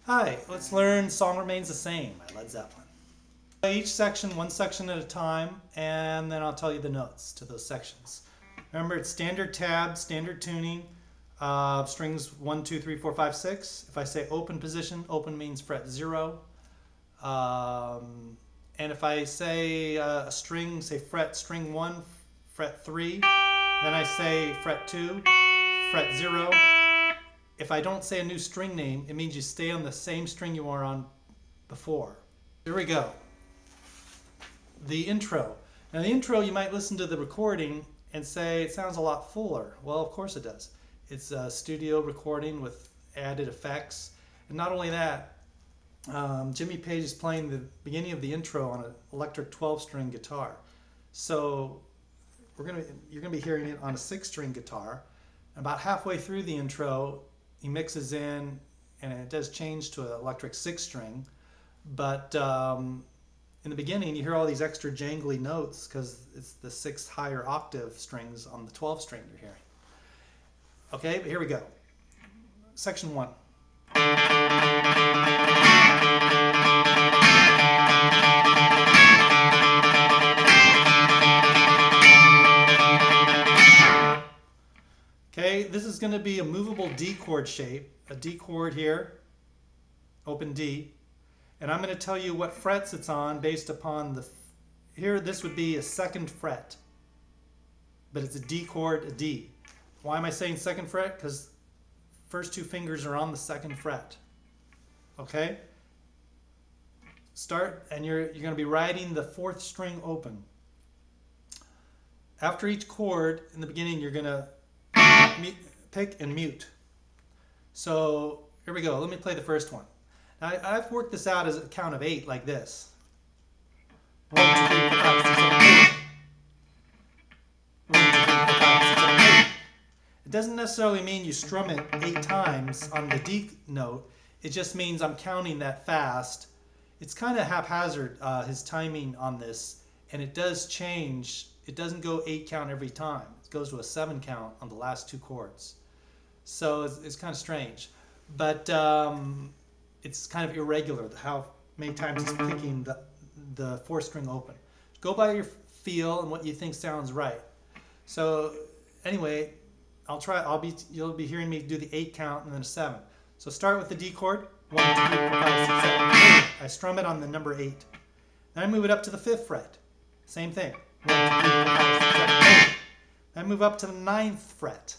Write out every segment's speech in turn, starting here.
Hi, let's learn Song Remains the Same by Led Zeppelin. Each section, one section at a time, and then I'll tell you the notes to those sections. Remember, it's standard tab, standard tuning, strings 1, 2, 3, 4, 5, 6. If I say open position, open means fret 0. And if I say a string, say string 1, fret 3, then I say fret 2, fret 0. If I don't say a new string name, it means you stay on the same string you were on before. Here we go. The intro. Now the intro, you might listen to the recording and say it sounds a lot fuller. Well, of course it does. It's a studio recording with added effects. And not only that, Jimmy Page is playing the beginning of the intro on an electric 12-string guitar. So you're going to be hearing it on a 6-string guitar. About halfway through the intro, he mixes in, and it does change to an electric 6-string, but in the beginning you hear all these extra jangly notes because it's the 6 higher octave strings on the 12-string you're hearing. Okay, but here we go. Section 1. Okay, this is going to be a movable D chord shape, a D chord here, open D, and I'm going to tell you what frets it's on based upon here this would be a 2nd fret, but it's a D chord, a D. Why am I saying 2nd fret? Because first 2 fingers are on the 2nd fret. Okay? Start, and you're going to be writing the 4th string open. After each chord, in the beginning, you're going to pick and mute. So here we go. Let me play the first one. Now, I've worked this out as a count of 8 like this. 1, 2, 3, 4, 5, 6, 7, 8. 1, 2, 3, 4, 5, 6, 7, 8. It doesn't necessarily mean you strum it 8 times on the D note. It just means I'm counting that fast. It's kind of haphazard, his timing on this, and it does change. It doesn't go 8 count every time. It goes to a 7 count on the last 2 chords. So it's kind of strange. But it's kind of irregular how many times it's picking the 4th string open. Go by your feel and what you think sounds right. So anyway, you'll be hearing me do the 8 count and then a 7. So start with the D chord. 1, 2, 3, 4, 5, 6, 7, 8. I strum it on the number 8. Then I move it up to the 5th fret. Same thing. 1, 2, 3, 4, 5, 6, 7, 8. I move up to the 9th fret.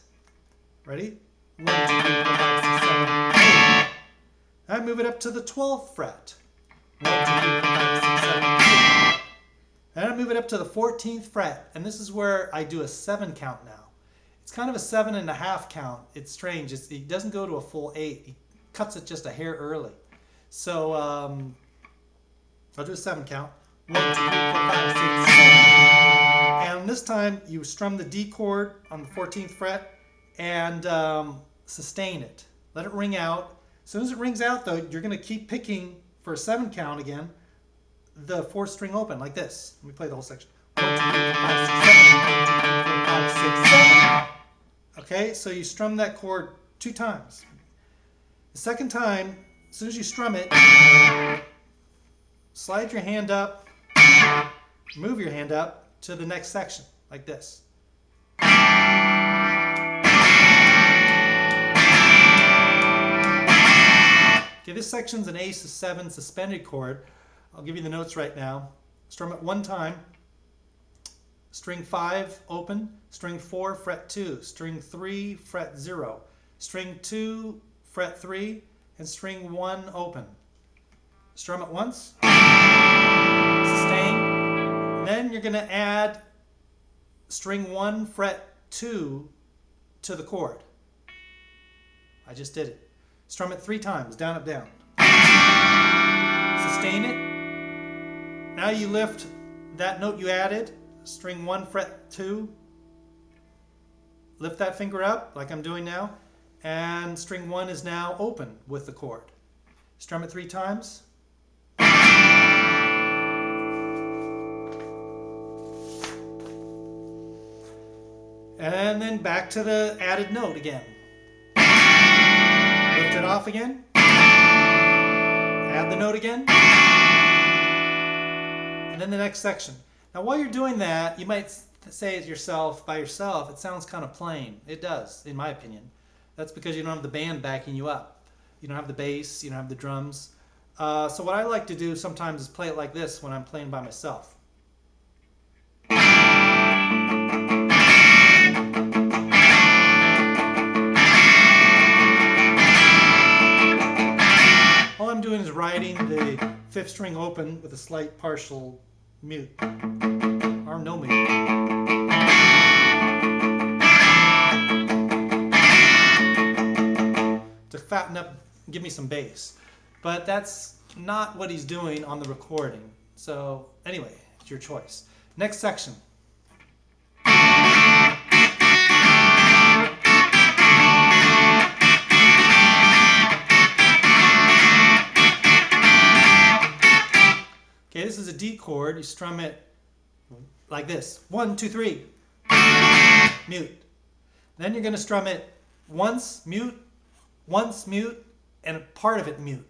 Ready? 1, 2, 3, 4, 5, 6, 7, 8. I move it up to the 12th fret. 1, 2, 3, 4, 5, 6, 7, 8. And I move it up to the 14th fret. And this is where I do a 7 count now. It's kind of a 7.5 count. It's strange. It doesn't go to a full 8. He cuts it just a hair early. So I'll do a 7 count. 1, 2, 3, 4, 5, 6, 7. And this time you strum the D chord on the 14th fret and sustain it. Let it ring out. As soon as it rings out, though, you're going to keep picking for a 7 count again the 4th string open like this. Let me play the whole section. 1, 2, 3, 4, 5, 6, 7. 1, 2, 3, 4, 5, 6, 7. Okay, so you strum that chord 2 times. The second time, as soon as you strum it, slide your hand up, move your hand up to the next section, like this. Okay, this section's an A7 suspended chord. I'll give you the notes right now. Strum it 1 time. String 5, open. String 4, fret 2. String 3, fret 0. String 2, fret 3. And string 1, open. Strum it once. Sustain. Then you're going to add string 1, fret 2 to the chord. I just did it. Strum it 3 times, down, up, down. Sustain it. Now you lift that note you added, string 1, fret 2. Lift that finger up, like I'm doing now, and string 1 is now open with the chord. Strum it 3 times. And then back to the added note again. Lift it off again. Add the note again. And then the next section. Now while you're doing that, you might say it yourself, by yourself, it sounds kind of plain. It does, in my opinion. That's because you don't have the band backing you up. You don't have the bass, you don't have the drums. So what I like to do sometimes is play it like this when I'm playing by myself. All I'm doing is riding the 5th string open with a slight partial mute, or no mute. To fatten up, give me some bass. But that's not what he's doing on the recording. So anyway, it's your choice. Next section. Okay, this is a D chord. You strum it like this. 1, 2, 3. Mute. Then you're going to strum it once, mute, and a part of it mute.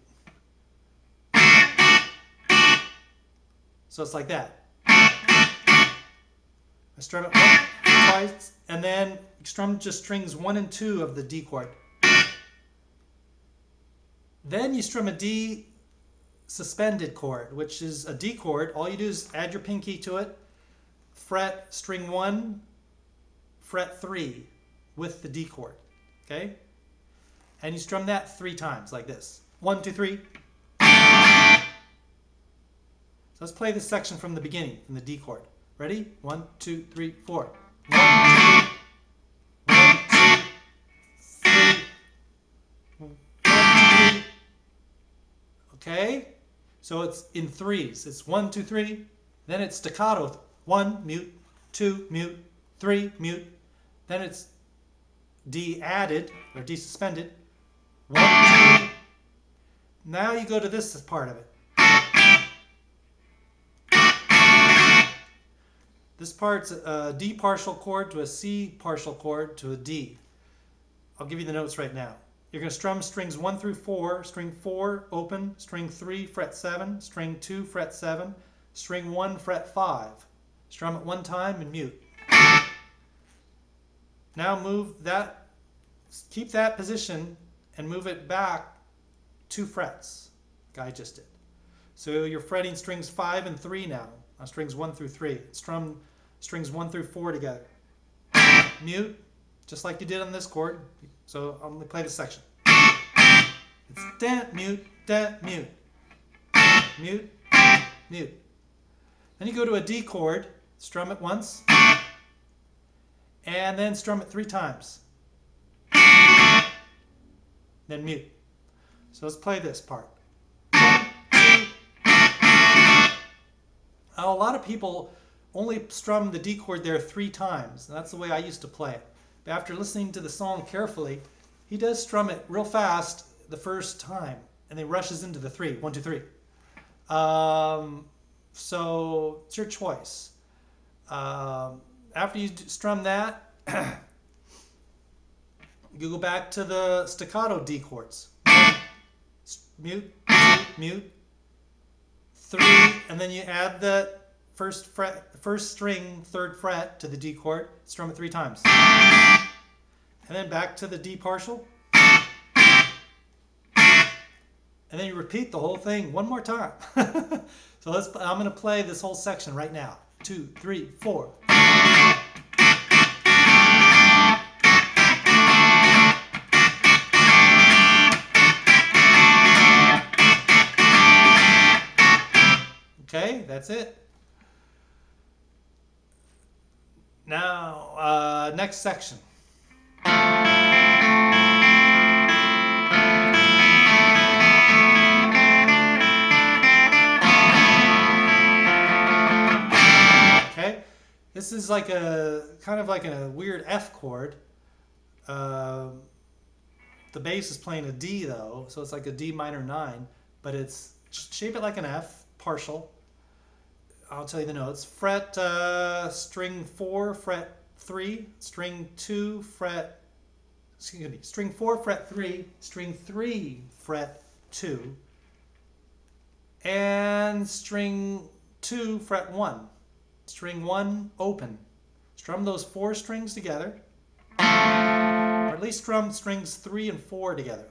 So it's like that. I strum it once, twice, and then strum just strings 1 and 2 of the D chord. Then you strum a D suspended chord, which is a D chord. All you do is add your pinky to it, fret string 1, fret 3 with the D chord. Okay? And you strum that 3 times like this. 1, 2, 3. So let's play this section from the beginning, from the D chord. Ready? 1, 2, 3, 4. 1, 2, 1, 2, 3. 1, 2, 3. Okay? So it's in threes. It's 1, 2, 3. Then it's staccato. 1, mute, 2, mute, 3, mute. Then it's D added, or D suspended. 1, 2. Now you go to this part of it. This part's a D partial chord to a C partial chord to a D. I'll give you the notes right now. You're going to strum strings 1 through 4, string 4 open, string 3 fret 7, string 2 fret 7, string 1 fret 5. Strum it 1 time and mute. Now move that, keep that position and move it back 2 frets, like I just did. So you're fretting strings 5 and 3 now, on strings 1 through 3. Strum strings 1 through 4 together. Mute, just like you did on this chord. So I'm going to play this section. It's da, mute, mute, mute, mute. Then you go to a D chord, strum it once, and then strum it 3 times. Then mute. So let's play this part. 1, 2. Now, a lot of people only strum the D chord there 3 times. And that's the way I used to play it. But after listening to the song carefully, he does strum it real fast the first time, and then rushes into the 3. 1, 2, 3. So it's your choice. After you strum that, you go back to the staccato D chords. Mute, mute, 3, and then you add the first string, 3rd fret to the D chord. Strum it 3 times. And then back to the D partial. And then you repeat the whole thing 1 more time. So I'm going to play this whole section right now. 2, 3, 4. Okay, that's it. Now, next section. Okay, this is like kind of like a weird F chord. The bass is playing a D though, so it's like a D minor 9, but it's shape it like an F partial. I'll tell you the notes. Fret string 4, fret 3, string 2, fret, excuse me, string 4, fret 3, string 3, fret 2, and string 2, fret 1. String 1, open. Strum those 4 strings together, or at least strum strings 3 and 4 together.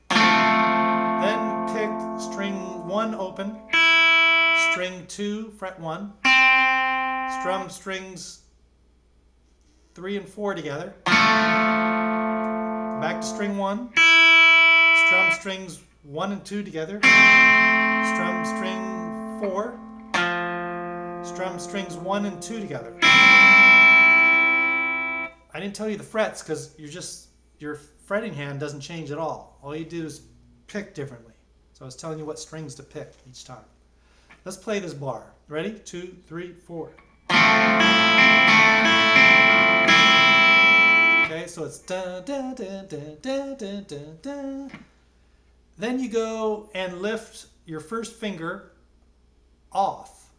Then pick string 1, open, string 2, fret 1, strum strings 3 and 4 together, back to string 1, strum strings 1 and 2 together, strum string 4, strum strings 1 and 2 together. I didn't tell you the frets because your fretting hand doesn't change at all. All you do is pick differently. So I was telling you what strings to pick each time. Let's play this bar. Ready? 2, 3, 4. Okay, so it's da da da da da da da da. Then you go and lift your first finger off.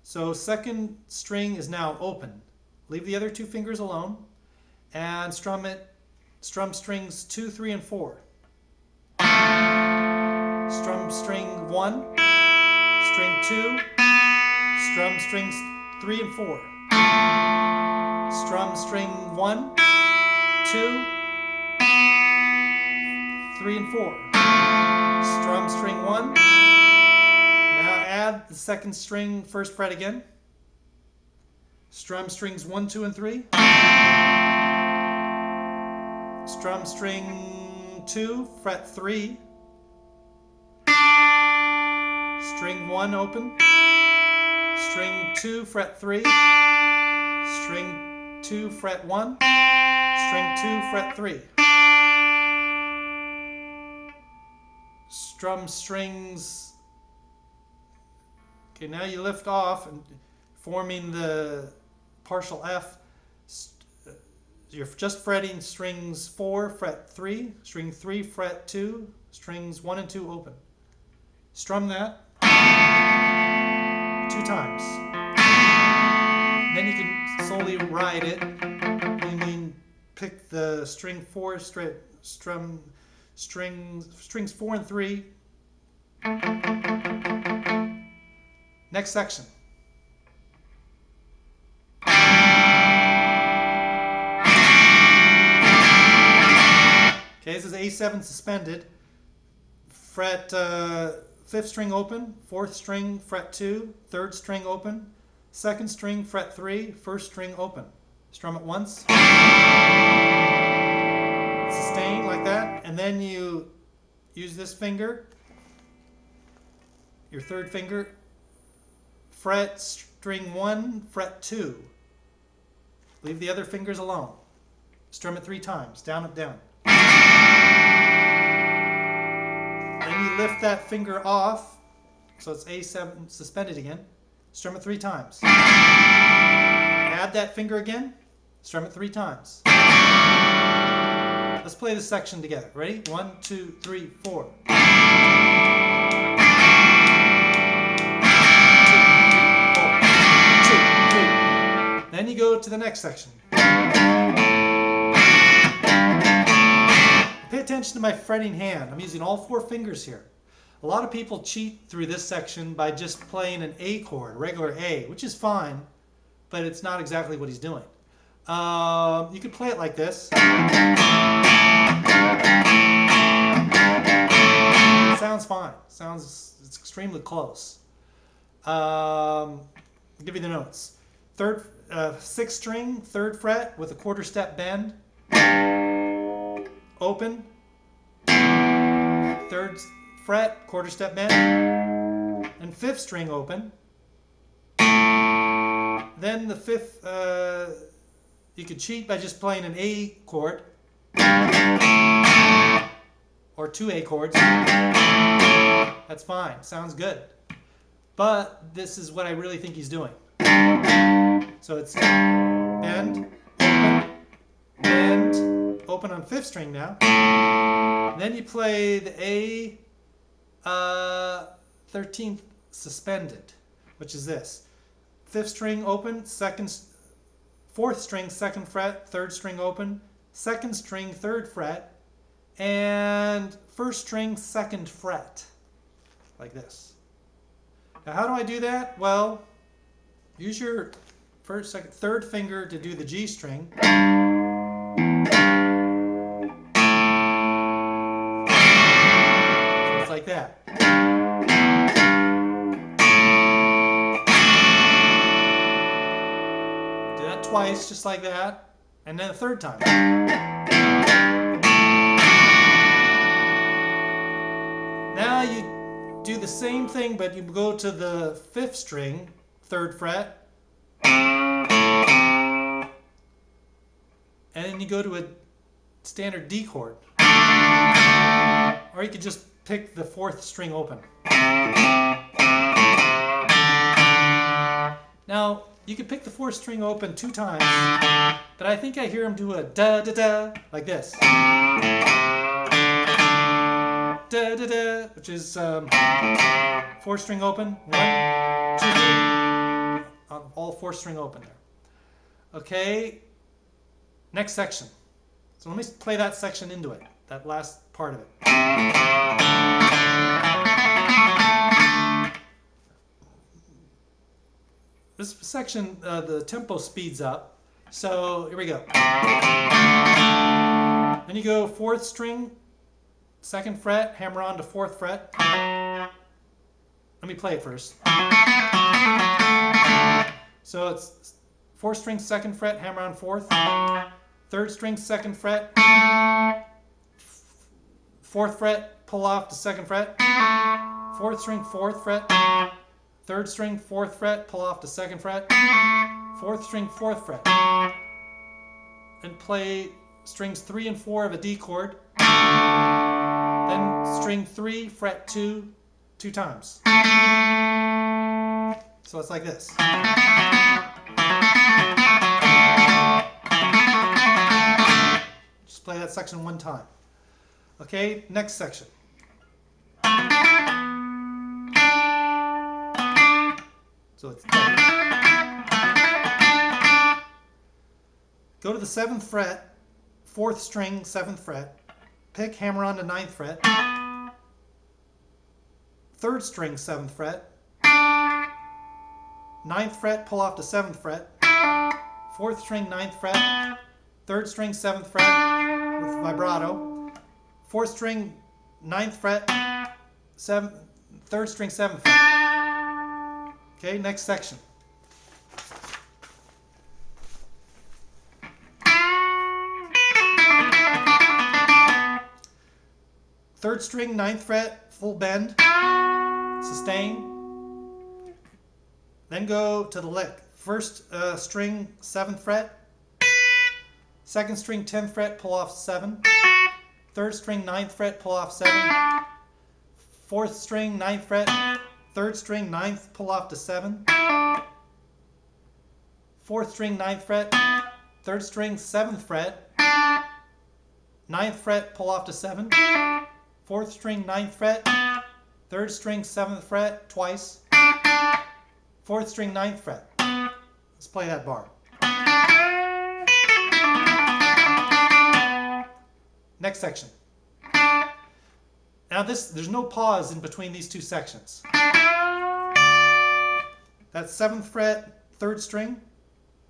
So second string is now open. Leave the other 2 fingers alone and strum strings 2, 3, and 4. Strum string 1, string 2, strum strings 3 and 4. Strum string 1, 2, 3, and 4. Strum string 1. Now add the second string, first fret again. Strum strings 1, 2, and 3. Strum string 2, fret 3. String 1, open. String 2, fret 3. String 2, fret 1. String 2, fret 3. Strum strings. Okay, now you lift off and forming the partial F. You're just fretting strings 4, fret 3, string 3, fret 2, strings 1 and 2 open. Strum that 2 times. Then you can slowly ride it. You mean pick the string 4, strum strings 4 and 3. Next section. Okay, this is A7 suspended. Fret 5th string open, 4th string fret 2, 3rd string open, 2nd string fret 3, 1st string open. Strum it once. Sustain like that, and then you use this finger, your 3rd finger, fret string 1, fret 2. Leave the other fingers alone. Strum it 3 times, down, up, down. Then you lift that finger off, so it's A7 suspended again. Strum it 3 times. Add that finger again, strum it 3 times. Let's play this section together. Ready? 1, 2, 3, 4. 2, 3, 4. Then you go to the next section. Pay attention to my fretting hand. I'm using all 4 fingers here. A lot of people cheat through this section by just playing an A chord, regular A, which is fine, but it's not exactly what he's doing. You could play it like this. It sounds fine. It's extremely close. I'll give you the notes. 6th string, 3rd fret with a quarter step bend. Open. 3rd fret, quarter step bend. And 5th string open. Then the 5th, you could cheat by just playing an A chord. Or 2 A chords. That's fine. Sounds good. But this is what I really think he's doing. So it's bend, open, bend, open on 5th string now. Then you play the A 13th suspended, which is this. 5th string open, 4th string 2nd fret, 3rd string open, 2nd string 3rd fret, and 1st string 2nd fret. like this. Now how do I do that? Well, use your first, second, third finger to do the G string. So it's like that. Do that twice, just like that, and then a third time. Now you do the same thing, but you go to the 5th string, 3rd fret, and then you go to a standard D chord. Or you could just pick the 4th string open. Now, you could pick the 4th string open 2 times, but I think I hear him do a da-da-da, like this. Da-da-da, which is 4th string open. 1, 2, 3. All 4th string open there. Okay, next section. So let me play that section into it, that last part of it. This section, the tempo speeds up. So here we go. Then you go 4th string, 2nd fret, hammer on to 4th fret. Let me play it first. So it's 4th string, 2nd fret, hammer on 4th. 3rd string, 2nd fret. 4th fret, pull off to 2nd fret. 4th string, 4th fret. 3rd string, 4th fret, pull off to 2nd fret. 4th string, 4th fret. And play strings 3 and 4 of a D chord. Then string 3, fret 2, 2 times. So it's like this. Just play that section 1 time. Okay, next section. So it's go to the 7th fret, 4th string, 7th fret, pick, hammer on to 9th fret, 3rd string, 7th fret, 9th fret, pull off to 7th fret, 4th string, 9th fret, 3rd string, 7th fret with vibrato, 4th string, 9th fret, 3rd string, 7th fret. Okay, next section. Third string, 9th fret, full bend, sustain. Then go to the lick. First string, 7th fret. 2nd string, 10th fret, pull off 7. 3rd string, 9th fret, pull off 7. 4th string, 9th fret. 3rd string, 9th, pull off to 7. 4th string, 9th fret. 3rd string, 7th fret. 9th fret, pull off to 7. 4th string, 9th fret. 3rd string, 7th fret, twice. 4th string, 9th fret. Let's play that bar. Next section. Now there's no pause in between these 2 sections. That's 7th fret, 3rd string,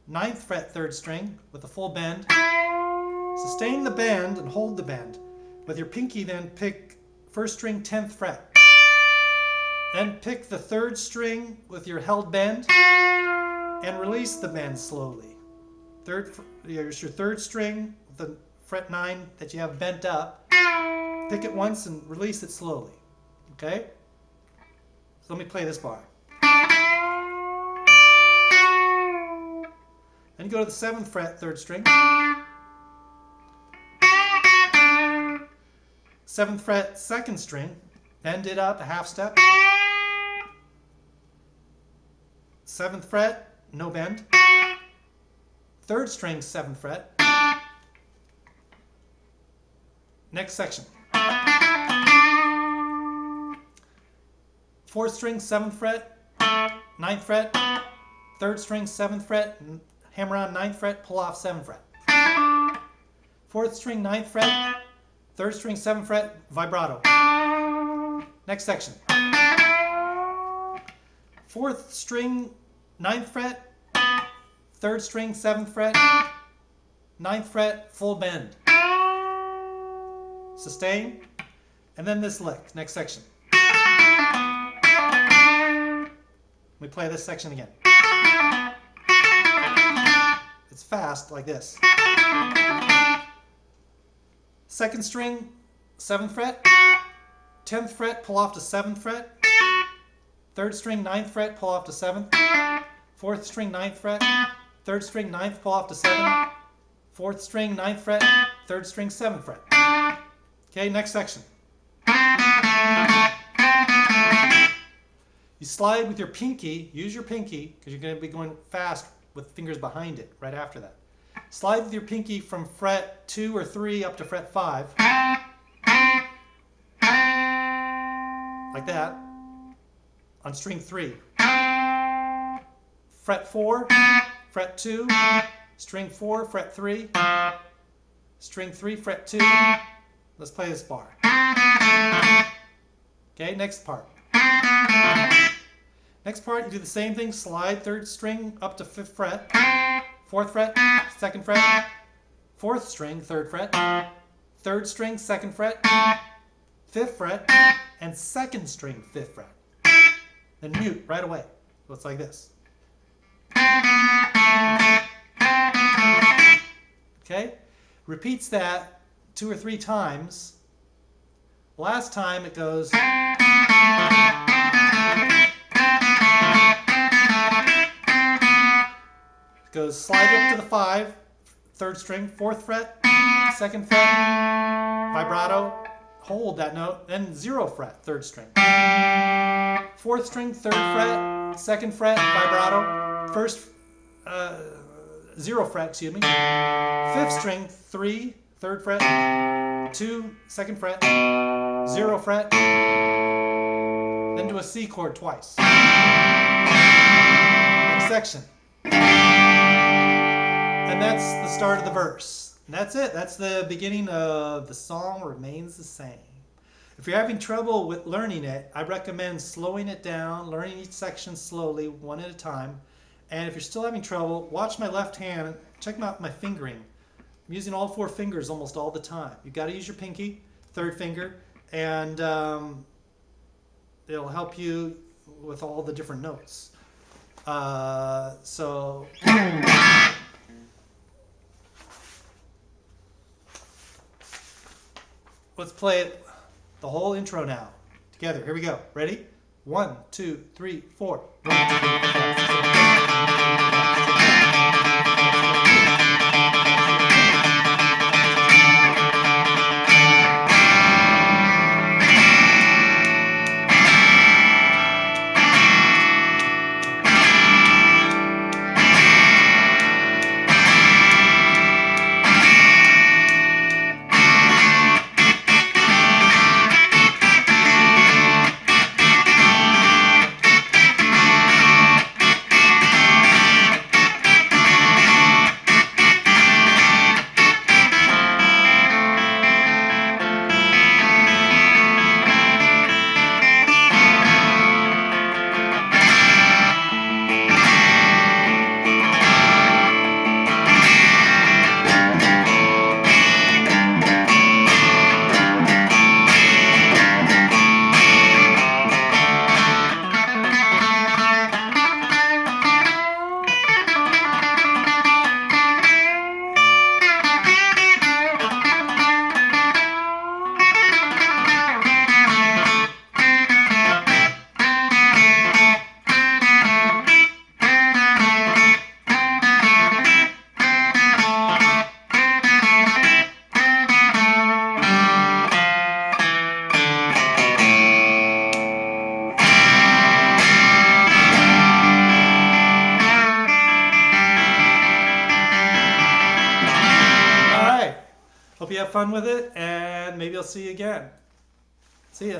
9th fret, 3rd string with a full bend. Sustain the bend and hold the bend. With your pinky then pick 1st string, 10th fret. Then pick the 3rd string with your held bend and release the bend slowly. Here's your 3rd string with the fret 9 that you have bent up. Pick it once and release it slowly. Okay? So let me play this bar. Then go to the 7th fret, 3rd string. 7th fret, 2nd string. Bend it up a half step. 7th fret, no bend. 3rd string, 7th fret. Next section. 4th string, 7th fret, 9th fret, 3rd string, 7th fret, hammer on 9th fret, pull off 7th fret. 4th string, 9th fret, 3rd string, 7th fret, vibrato. Next section. 4th string, 9th fret, 3rd string, 7th fret, 9th fret, full bend. Sustain, and then this lick, next section. Let me play this section again. It's fast, like this. 2nd string, 7th fret, 10th fret, pull off to 7th fret, 3rd string, 9th fret, pull off to 7th, 4th string, 9th fret, 3rd string, 9th, pull off to 7th, 4th string, 9th fret, 3rd string, 7th fret. Okay, next section. You slide with your pinky, use your pinky, because you're going to be going fast with fingers behind it right after that. Slide with your pinky from fret 2 or 3 up to fret 5. Like that. On string 3. Fret 4, fret 2, string 4, fret 3, string 3, fret 2. Let's play this bar. Okay, next part. Next part, you do the same thing. Slide 3rd string up to 5th fret, 4th fret, 2nd fret, 4th string, 3rd fret, 3rd string, 2nd fret, 5th fret, and 2nd string, 5th fret. Then mute right away. So it's like this. Okay? Repeats that 2 or 3 times. Last time it goes. It goes slide up to the 5, 3rd string, 4th fret, 2nd fret, vibrato, hold that note, then 0 fret, 3rd string. 4th string, 3rd fret, 2nd fret, vibrato, 0 fret, excuse me. 5th string, 3, 3rd fret, 2, 2nd fret, 0 fret, then do a C chord twice. Next section. And that's the start of the verse. And that's it. That's the beginning of The Song Remains the Same. If you're having trouble with learning it, I recommend slowing it down, learning each section slowly, one at a time. And if you're still having trouble, watch my left hand, check out my fingering. I'm using all 4 fingers almost all the time. You've got to use your pinky, 3rd finger, and it'll help you with all the different notes. So let's play it, the whole intro now. Together. Here we go. Ready? 1, 2, 3, 4. 1, 2, 3, 4, 5, 6, 7, Hope you have fun with it, and maybe I'll see you again. See ya.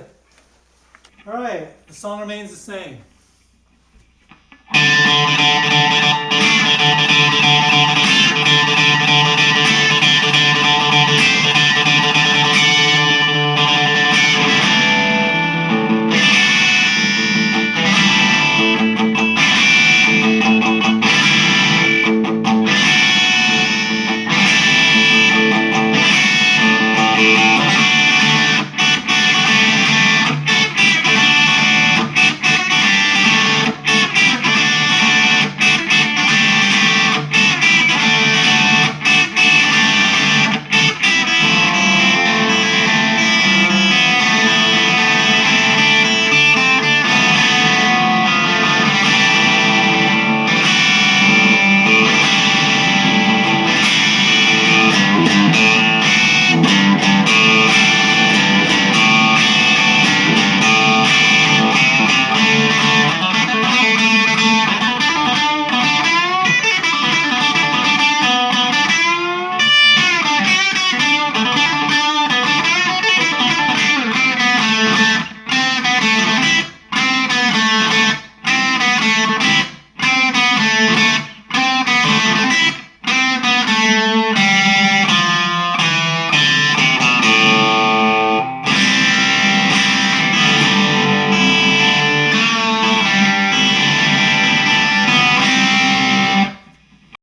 All right, the song remains the same.